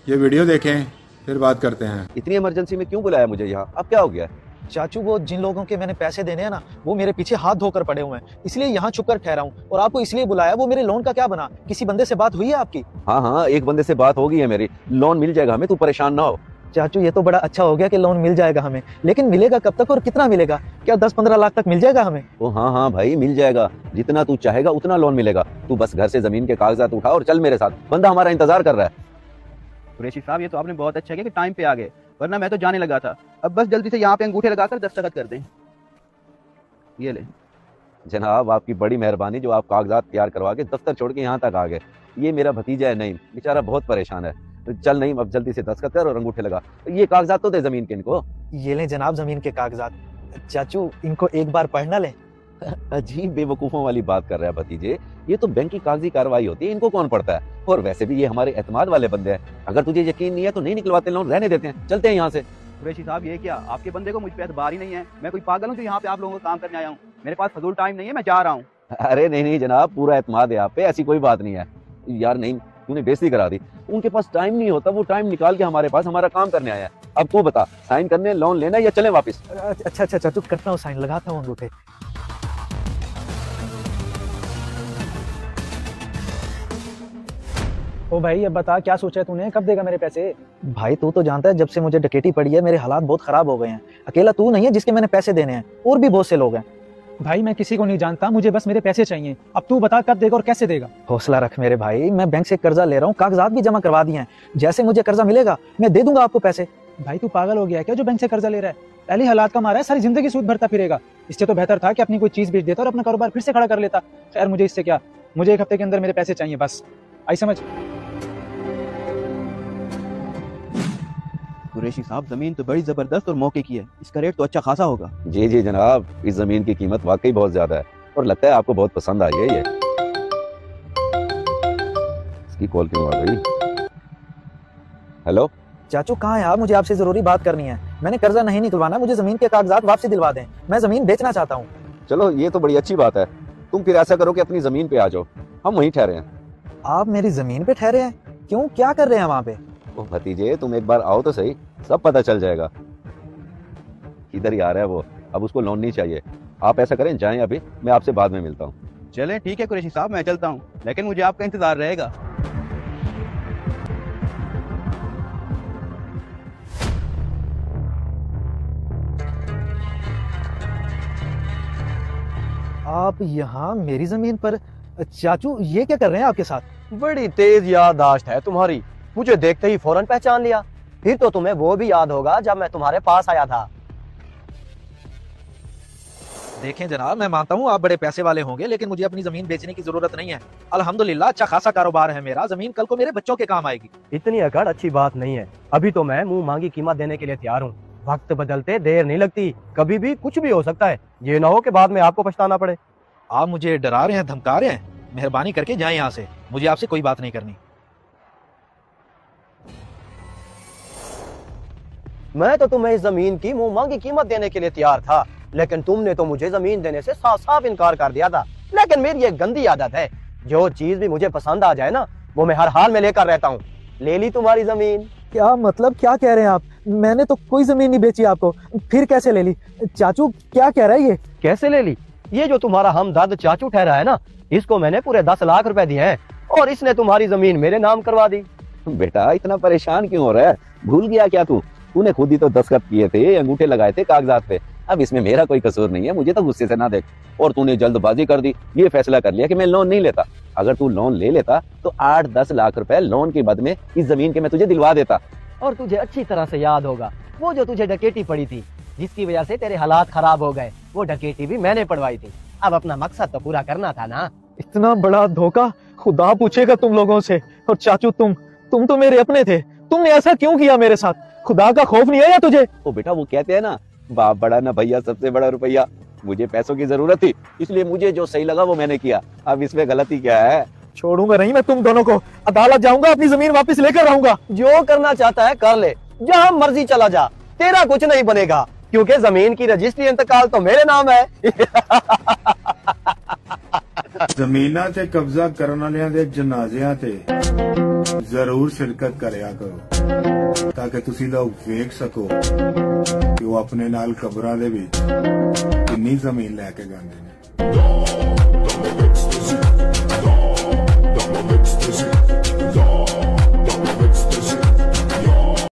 ये वीडियो देखें फिर बात करते हैं। इतनी इमरजेंसी में क्यों बुलाया मुझे यहाँ? अब क्या हो गया? चाचू वो जिन लोगों के मैंने पैसे देने हैं ना, वो मेरे पीछे हाथ धोकर पड़े हुए हैं, इसलिए यहाँ छुप कर ठहरा हूँ। और आपको इसलिए बुलाया, वो मेरे लोन का क्या बना? किसी बंदे से बात हुई है आपकी? हाँ, एक बंदे से बात हो गई है मेरी। लोन मिल जाएगा हमें, तू परेशान ना हो। चाचू ये तो बड़ा अच्छा हो गया कि लोन मिल जाएगा हमें, लेकिन मिलेगा कब तक और कितना मिलेगा? क्या 10-15 लाख तक मिल जाएगा हमें? ओ हाँ भाई, मिल जाएगा। जितना तू चाहेगा उतना लोन मिलेगा। तू बस घर से जमीन के कागजात उठा और चल मेरे साथ। बंदा हमारा इंतजार कर रहा है। कुरैशी साहब, ये तो आपने बहुत अच्छा किया कि टाइम पे आ गए, वरना मैं तो जाने लगा था। अब बस जल्दी से यहाँ पे अंगूठे लगाकर दस्तखत कर दें। ये ले जनाब, आपकी बड़ी मेहरबानी जो आप कागजात तैयार करवा के दफ्तर छोड़ के यहाँ तक आ गए। ये मेरा भतीजा है नईम, बेचारा बहुत परेशान है। चल नईम, अब जल्दी से दस्तखत कर और अंगूठे लगा। ये कागजात तो दे जमीन के इनको। ये लें जनाब जमीन के कागजात। चाचू इनको एक बार पढ़ना ले। अजीब बेवकूफों वाली बात कर रहा है भतीजे। ये तो बैंक की कागजी कार्रवाई होती है, इनको कौन पढ़ता है? और वैसे भी ये हमारे एतमाद वाले बंदे हैं। अगर तुझे यकीन नहीं है तो नहीं निकलवाते लोन, रहने देते हैं। चलते हैं यहाँ से। कुरैशी साहब, ये क्या, आपके बंदे को मुझ पे एतबार ही नहीं है? मैं कोई पागल हूँ जो यहाँ पे आप लोगों को काम करने आया हूँ? मेरे पास फजूल टाइम नहीं है, मैं जा रहा हूँ। अरे नहीं जनाब, पूरा एतमाद है आप पे, ऐसी कोई बात नहीं है। यार नहीं, तूने बेइज्जती करा दी। उनके पास टाइम नहीं होता, वो टाइम निकाल के हमारे पास हमारा काम करने आया है। अब तू बता, साइन करने, लोन लेना या चले वापस? अच्छा चाचू, करता हूँ साइन, लगाता हूँ अंगूठे। ओ भाई अब बता, क्या सोचा है तूने? कब देगा मेरे पैसे? भाई तू तो जानता है जब से मुझे डकैती पड़ी है मेरे हालात बहुत खराब हो गए हैं। अकेला तू नहीं है जिसके मैंने पैसे देने हैं, और भी बहुत से लोग हैं। भाई मैं किसी को नहीं जानता, मुझे बस मेरे पैसे चाहिए। अब तू बता कब देगा और कैसे देगा? हौसला रख मेरे भाई, मैं बैंक से कर्जा ले रहा हूँ, कागजात भी जमा करवा दिए हैं। जैसे मुझे कर्जा मिलेगा मैं दे दूंगा आपको पैसे। भाई तू पागल हो गया है क्या जो बैंक से कर्जा ले रहा है? पहले हालात का मारा है, सारी जिंदगी सूद भरता फिरेगा। इससे तो बेहतर था कि अपनी कोई चीज बेच देता और अपना कारोबार फिर से खड़ा कर लेता। खैर मुझे इससे क्या, मुझे 1 हफ्ते के अंदर मेरे पैसे चाहिए बस। आई समझ? कुरैशी साहब, जमीन तो बड़ी जबरदस्त और मौके की है, इसका रेट तो अच्छा खासा होगा। जी जनाब, इस जमीन की कीमत वाकई बहुत ज्यादा है और लगता है आपको बहुत पसंद आई है ये। इसकी कॉल क्यों आ गई? हेलो चाचू कहाँ है आप? मुझे आपसे जरूरी बात करनी है। मैंने कर्जा नहीं निकलवाना, मुझे जमीन के कागजात वापसी दिलवा दें। मैं जमीन बेचना चाहता हूँ। चलो ये तो बड़ी अच्छी बात है। तुम फिर ऐसा करो कि अपनी जमीन पे आ जाओ, हम वहीं ठहरे हैं। आप मेरी जमीन पे ठहरे हैं? क्यों, क्या कर रहे हैं वहाँ पे? ओ भतीजे, तुम एक बार आओ तो सही, सब पता चल जाएगा। इधर ही आ रहा है वो, अब उसको लोन नहीं चाहिए। आप ऐसा करें, जाएं अभी, मैं आपसे बाद में मिलता हूँ। चले ठीक है कुरैशी साहब, मैं चलता हूँ, लेकिन मुझे आपका इंतजार रहेगा। आप यहाँ मेरी जमीन पर? चाचू ये क्या कर रहे हैं आपके साथ? बड़ी तेज याददाश्त है तुम्हारी, मुझे देखते ही फौरन पहचान लिया। फिर तो तुम्हें वो भी याद होगा जब मैं तुम्हारे पास आया था। देखें जनाब, मैं मानता हूँ आप बड़े पैसे वाले होंगे, लेकिन मुझे अपनी जमीन बेचने की जरूरत नहीं है। अल्हम्दुलिल्लाह अच्छा खासा कारोबार है मेरा। जमीन कल को मेरे बच्चों के काम आएगी। इतनी अकड़ अच्छी बात नहीं है। अभी तो मैं मुंह मांगी कीमत देने के लिए तैयार हूँ। वक्त बदलते देर नहीं लगती, कभी भी कुछ भी हो सकता है। ये ना हो कि बाद में आपको पछताना पड़े। आप मुझे डरा रहे हैं, धमका रहे हैं? मेहरबानी करके जाएं यहाँ से, मुझे आपसे कोई बात नहीं करनी। मैं तो तुम्हें इस जमीन की मुंह मांगी कीमत देने के लिए तैयार था, लेकिन तुमने तो मुझे जमीन देने से साफ साफ इनकार कर दिया था। लेकिन मेरी एक गंदी आदत है, जो चीज भी मुझे पसंद आ जाए ना, वो मैं हर हाल में लेकर रहता हूँ। ले ली तुम्हारी जमीन। क्या मतलब, क्या कह रहे हैं आप? मैंने तो कोई जमीन नहीं बेची आपको, फिर कैसे ले ली? चाचू क्या कह रहा है ये? कैसे ले ली? ये जो तुम्हारा हमदर्द चाचू ठहरा है ना, इसको मैंने पूरे 10 लाख रुपए दिए हैं और इसने तुम्हारी जमीन मेरे नाम करवा दी। बेटा इतना परेशान क्यों हो रहा है? भूल गया क्या तू? तूने खुद ही तो दस्तखत किए थे, अंगूठे लगाए थे कागजात पे। अब इसमें मेरा कोई कसूर नहीं है, मुझे तो गुस्से से ना देख। और तूने जल्दबाजी कर दी, ये फैसला कर लिया कि मैं लोन नहीं लेता। अगर तू लोन ले लेता तो 8-10 लाख रुपए लोन के बद में इस जमीन के मैं तुझे दिलवा देता। और तुझे अच्छी तरह से याद होगा, वो जो तुझे डकैती पड़ी थी, जिसकी वजह से तेरे हालात खराब हो गए, वो डकैती भी मैंने पड़वाई थी। अब अपना मकसद तो पूरा करना था ना। इतना बड़ा धोखा खुदा पूछेगा तुम लोगों से। और चाचू तुम तो मेरे अपने थे, तुमने ऐसा क्यों किया मेरे साथ? खुदा का खौफ नहीं आया तुझे? ओ बेटा, वो कहते हैं ना, बाप बड़ा ना भैया सबसे बड़ा रुपया। मुझे पैसों की जरूरत थी, इसलिए मुझे जो सही लगा वो मैंने किया। अब इसमें गलती क्या है? छोड़ूंगा नहीं मैं तुम दोनों को, अदालत जाऊंगा, अपनी जमीन वापस लेकर आऊंगा। जो करना चाहता है कर ले, जहां मर्जी चला जा, तेरा कुछ नहीं बनेगा, क्योंकि जमीन की रजिस्ट्री इंतकाल तो मेरे नाम है। ਜ਼ਮੀਨਾਂ ਤੇ ਕਬਜ਼ਾ ਕਰਨ ਵਾਲਿਆਂ ਦੇ ਜਨਾਜ਼ਿਆਂ ਤੇ ਜ਼ਰੂਰ ਸ਼ਿਰਕਤ ਕਰਿਆ ਕਰੋ ਤਾਂ ਕਿ ਤੁਸੀਂ ਲੋਕ ਵੇਖ ਸਕੋ ਕਿ ਉਹ ਆਪਣੇ ਨਾਲ ਕਬਰਾਂ ਦੇ ਵਿੱਚ ਕਿੰਨੀ ਜ਼ਮੀਨ ਲੈ ਕੇ ਜਾਂਦੇ ਨੇ।